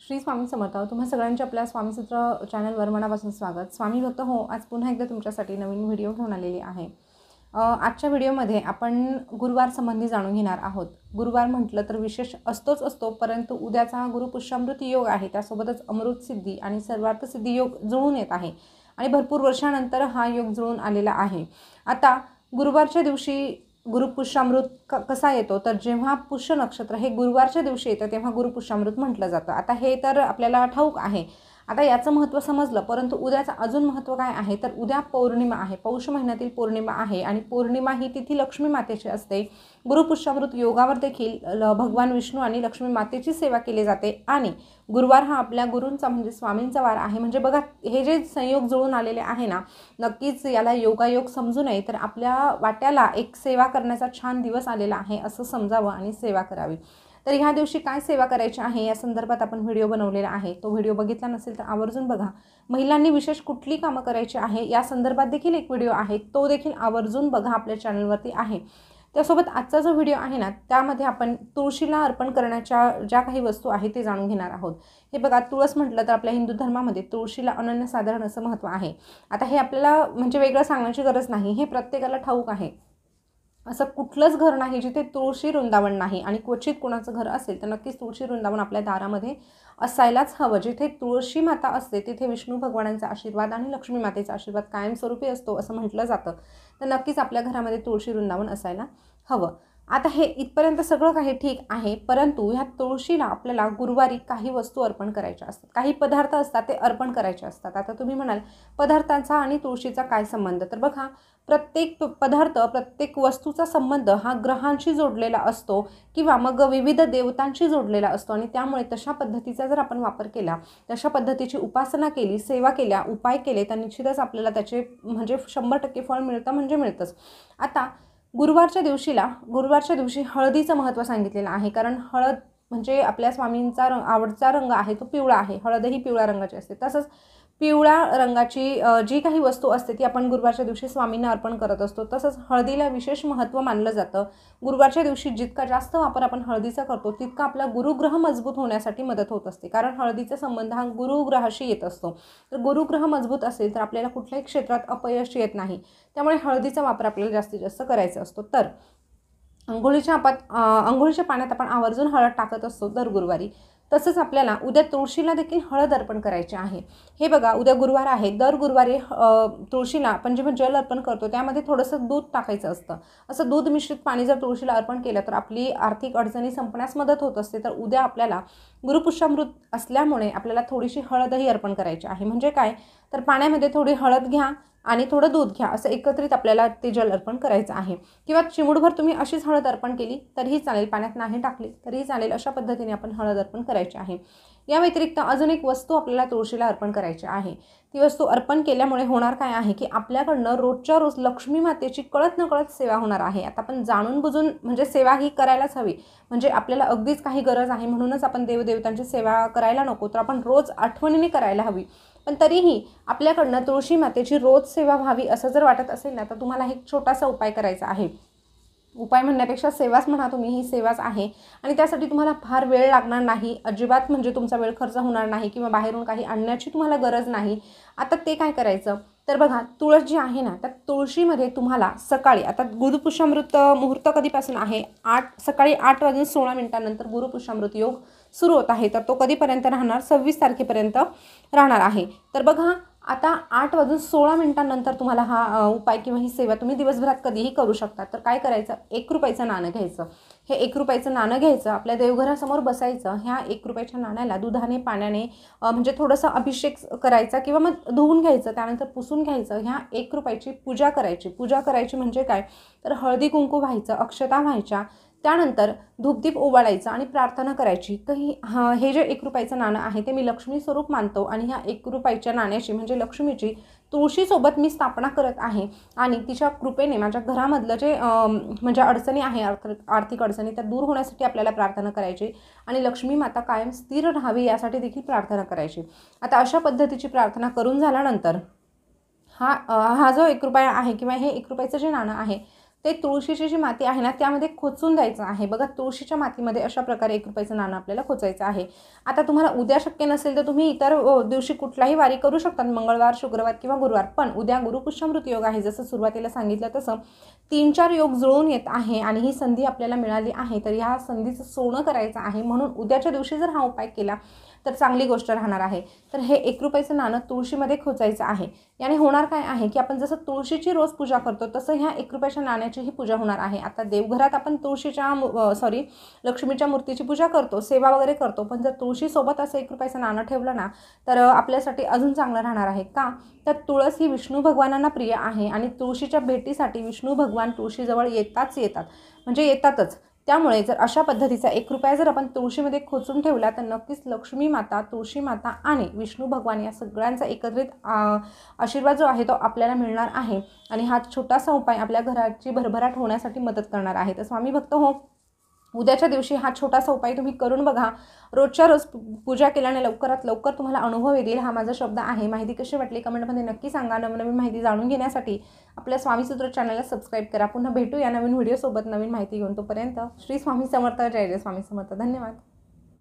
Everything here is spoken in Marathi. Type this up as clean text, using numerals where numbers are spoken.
श्री स्वामी समर्थ. तुम्हा सगळ्यांचे आपल्या स्वामीसूत्र चॅनलवर मनापासून स्वागत. स्वामी भक्त हो, आज पुन्हा एकदा तुमच्यासाठी नवीन व्हिडिओ घेऊन आलेली आहे. आजच्या व्हिडिओमध्ये आपण गुरुवार संबंधी जाणून घेणार आहोत. गुरुवार म्हटलं तर विशेष असतो, परंतु उद्याचा गुरुपुष्यामृत योग आहे, त्यासोबतच अमृत सिद्धी आणि सर्वार्थ सिद्धी योग जुळून येत आहे आणि भरपूर वर्षानंतर हा योग जुळून आलेला आहे. आता गुरुवारच्या दिवशी गुरुपुष्यामृत कसा येतो, तर जेव्हा पुष्य नक्षत्र हे गुरुवारच्या दिवशी येतं तेव्हा गुरुपुष्यामृत म्हटलं जातं. आता हे तर आपल्याला ठाऊक आहे. आता याचं महत्त्व समजलं, परंतु उद्याचं अजून महत्त्व काय आहे, तर उद्या पौर्णिमा आहे, पौष महिन्यातील पौर्णिमा आहे आणि पौर्णिमा ही तिथी लक्ष्मी मातेची असते. गुरुपुष्यामृत योगावर देखील भगवान विष्णू आणि लक्ष्मी मातेची सेवा केली जाते आणि गुरुवार हा आपल्या गुरूंचा म्हणजे स्वामींचा वार आहे. म्हणजे बघा, हे जे संयोग जुळून आलेले आहे ना, नक्कीच याला योगायोग समजू नये, तर आपल्या वाट्याला एक सेवा करण्याचा छान दिवस आलेला आहे असं समजावं आणि सेवा करावी. तर ह्या दिवशी काय सेवा करायची आहे या संदर्भात आपण व्हिडिओ बनवलेला आहे. तो व्हिडिओ बघितला नसेल तर आवर्जून बघा. महिलांनी विशेष कुठली कामं करायची आहे या संदर्भात देखील एक व्हिडिओ आहे, तो देखील आवर्जून बघा, आपल्या चॅनलवरती आहे. त्यासोबत आजचा जो व्हिडिओ आहे ना, त्यामध्ये आपण तुळशीला अर्पण करण्याच्या ज्या काही वस्तू आहेत ते जाणून घेणार आहोत. हे बघा, तुळस म्हटलं तर आपल्या हिंदू धर्मामध्ये तुळशीला अनन्यसाधारण असं महत्त्व आहे. आता हे आपल्याला म्हणजे वेगळं सांगण्याची गरज नाही, हे प्रत्येकाला ठाऊक आहे. असं कुठलंच घर नाही जिथे तुळशी वृंदावन नाही, आणि क्वचित कोणाचं घर असेल तर नक्कीच तुळशी वृंदावन आपल्या दारामध्ये असायलाच हवं. जिथे तुळशी माता असते तिथे विष्णू भगवानांचा आशीर्वाद आणि लक्ष्मी मातेचा आशीर्वाद कायमस्वरूपी असतो असं म्हटलं जातं. तर नक्कीच आपल्या घरामध्ये तुळशी वृंदावन असायला हवं. आता हे इथपर्यंत सगळं काही ठीक आहे, परंतु ह्या तुळशीला आपल्याला गुरुवारी काही वस्तू अर्पण करायच्या असतात, काही पदार्थ असतात ते अर्पण करायचे असतात. आता तुम्ही म्हणाल पदार्थांचा आणि तुळशीचा काय संबंध, तर बघा, प्रत्येक पदार्थ प्रत्येक वस्तूचा संबंध हा ग्रहांशी जोडलेला असतो किंवा मग विविध देवतांशी जोडलेला असतो आणि त्यामुळे तशा पद्धतीचा जर आपण वापर केला, तशा पद्धतीची उपासना केली, सेवा केल्या, उपाय केले, तर निश्चितच आपल्याला त्याचे म्हणजे 100% फळ मिळतं म्हणजे मिळतंच. आता गुरुवारच्या दिवशी हळदीचं महत्त्व सांगितलेलं आहे, कारण हळद म्हणजे आपल्या स्वामींचा आवडता रंग आहे, तो पिवळा आहे. हळदही पिवळ्या रंगाची असते. तसंच पिवळ्या रंगाची जी काही वस्तू असते ती आपण गुरुवारच्या दिवशी स्वामींना अर्पण करत असतो. तसंच हळदीला विशेष महत्त्व मानलं जातं. गुरुवारच्या दिवशी जितका जास्त वापर आपण हळदीचा करतो तितका आपला गुरुग्रह मजबूत होण्यासाठी मदत होत असते, कारण हळदीचा संबंध हा गुरुग्रहाशी येत असतो. तर गुरुग्रह मजबूत असेल तर आपल्याला कुठल्याही क्षेत्रात अपयश येत नाही. त्यामुळे हळदीचा वापर आपल्याला जास्तीत जास्त करायचा असतो. तर अंघोळीच्या पाण्यात आपण आवर्जून हळद टाकत असतो दर गुरुवारी. तसंच आपल्याला उद्या तुळशीला देखील हळद अर्पण करायची आहे. हे बघा, उद्या गुरुवार आहे, दर गुरुवारी तुळशीला आपण जेव्हा जल अर्पण करतो त्यामध्ये थोडंसं दूध टाकायचं असतं. असं दूध मिश्रित पाणी जर तुळशीला अर्पण केलं तर आपली आर्थिक अडचणी संपण्यास मदत होत असते. तर उद्या आपल्याला गुरुपुष्यामृत असल्यामुळे आपल्याला थोडीशी हळदही अर्पण करायची आहे. म्हणजे काय, तर पाण्यामध्ये थोडी हळद घ्या आणि थोडं दूध घ्या, असं एकत्रित आपल्याला ते जल अर्पण करायचं आहे. किंवा चिमूटभर तुम्ही अशीच हळद अर्पण केली तरीही चालेल, पाण्यात नाही टाकली तरीही चालेल. अशा पद्धतीने आपण हळद अर्पण करायची आहे. या व्यतिरिक्त अजून एक वस्तू आपल्याला तुळशीला अर्पण करायची आहे. ती वस्तू अर्पण केल्यामुळे होणार काय आहे की आपल्याकडनं रोजच्या रोज लक्ष्मी मातेची कळत नकळत सेवा होणार आहे. आता आपण जाणून बुजून म्हणजे सेवा ही करायलाच हवी, म्हणजे आपल्याला अगदीच काही गरज आहे म्हणूनच आपण देवदेवतांची सेवा करायला नको, तर आपण रोज आठवणीने करायला हवी. पण तरीही आपल्याकडनं तुळशी मातेची रोज सेवा व्हावी असं जर वाटत असेल ना, तर तुम्हाला एक छोटासा उपाय करायचा आहे. उपाय म्हणण्यापेक्षा सेवाच म्हणा तुम्ही, ही सेवाच आहे आणि त्यासाठी तुम्हाला फार वेळ लागणार नाही, अजिबात म्हणजे तुमचा वेळ खर्च होणार नाही किंवा बाहेरून काही आणण्याची तुम्हाला गरज नाही. आता ते काय करायचं, तर बघा, तुळस जी आहे ना, त्या तुळशीमध्ये तुम्हाला सकाळी, आता गुरुपुष्यामृत मुहूर्त कधीपासून आहे, सकाळी 8:16 गुरुपुष्यामृत योग सुरू होत आहे. तर तो कधीपर्यंत राहणार, 26 तारखेपर्यंत राहणार आहे. तर बघा, आता 8:16 तुम्हाला हा उपाय किंवा ही सेवा तुम्ही दिवसभरात कधीही करू शकता. तर काय करायचं, 1 रुपयाचं नाणं घ्यायचं. हे 1 रुपयाचं नाणं घ्यायचं, आपल्या देवघरासमोर बसायचं. ह्या 1 रुपयाच्या नाण्याला दुधाने, पाण्याने म्हणजे थोडंसं अभिषेक करायचा किंवा मग धुवून घ्यायचं, त्यानंतर पुसून घ्यायचं. ह्या 1 रुपयाची पूजा करायची म्हणजे काय, तर हळदी कुंकू व्हायचं, अक्षता व्हायच्या, त्यानंतर धूपदीप ओवाळायचा आणि प्रार्थना करायची. तर हे जे 1 रुपयाचं नाणं आहे ते मी लक्ष्मी स्वरूप मानतो आणि ह्या 1 रुपयाच्या नाण्याची म्हणजे लक्ष्मीची तुळशीसोबत मी स्थापना करत आहे आणि तिच्या कृपेने माझ्या घरामधलं जे म्हणजे अडचणी आहे, आर्थिक अडचणी, त्या दूर होण्यासाठी आपल्याला प्रार्थना करायची आणि लक्ष्मी माता कायम स्थिर राहावी यासाठी देखील प्रार्थना करायची. आता अशा पद्धतीची प्रार्थना करून झाल्यानंतर हा जो 1 रुपया आहे किंवा हे 1 रुपयाचं जे नाणं आहे ते तुळशीची जी माती आहे ना त्यामध्ये खोचून द्यायचं आहे. बघा, तुळशीच्या मातीमध्ये अशा प्रकारे 1 रुपयाचं नाणं आपल्याला खोचायचं आहे. आता तुम्हाला उद्या शक्य नसेल तर तुम्ही इतर दिवशी कुठलाही वारी करू शकतात, मंगळवार, शुक्रवार किंवा गुरुवार. पण उद्या गुरुपुष्यामृत योग आहे, जसं सुरुवातीला सांगितलं तसं 3-4 योग जुळून येत आहे आणि ही संधी आपल्याला मिळाली आहे. तर ह्या संधीचं सोनं करायचं आहे, म्हणून उद्याच्या दिवशी जर हा उपाय केला तर चांगली गोष्ट राहणार आहे. तर हे 1 रुपयाचं नाणं तुळशीमध्ये खोचायचं आहे. याने होणार काय आहे की आपण जसं तुळशीची रोज पूजा करतो तसं ह्या 1 रुपयाच्या नाण्याचीही पूजा होणार आहे. आता देवघरात आपण लक्ष्मीच्या मूर्तीची पूजा करतो, सेवा वगैरे करतो, पण जर तुळशीसोबत असं 1 रुपयाचं नाणं ठेवलं ना तर आपल्यासाठी अजून चांगलं राहणार आहे. का तर तुळस ही विष्णू भगवानांना प्रिय आहे आणि तुळशीच्या भेटीसाठी विष्णू भगवान तुळशीजवळ येतात, म्हणजे येतातच. त्यामुळे जर अशा पद्धतीचा 1 रुपया जर आपण तुळशीमध्ये खोचून ठेवला तर नक्कीच लक्ष्मी माता, तुळशी माता आणि विष्णू भगवान या सगळ्यांचा एकत्रित आशीर्वाद जो आहे तो आपल्याला मिळणार आहे. आणि हा छोटासा उपाय आपल्या घराची भरभराट होण्यासाठी मदत करणार आहे. तर स्वामी भक्त हो, उद्याच्या दिवशी हा छोटासा उपाय तुम्ही करून बघा. रोजच्या रोज पूजा केल्याने लवकरात लवकर तुम्हाला अनुभव येईल, हा माझा शब्द आहे. माहिती कशी वाटली कमेंटमध्ये नक्की सांगा. नवनवीन माहिती जाणून घेण्यासाठी आपल्या स्वामीसूत्र चॅनलला सबस्क्राईब करा. पुन्हा भेटूया नवीन व्हिडिओसोबत, नवीन माहिती घेऊन. तोपर्यंत श्री स्वामी समर्थ, जय जय स्वामी समर्थ. धन्यवाद.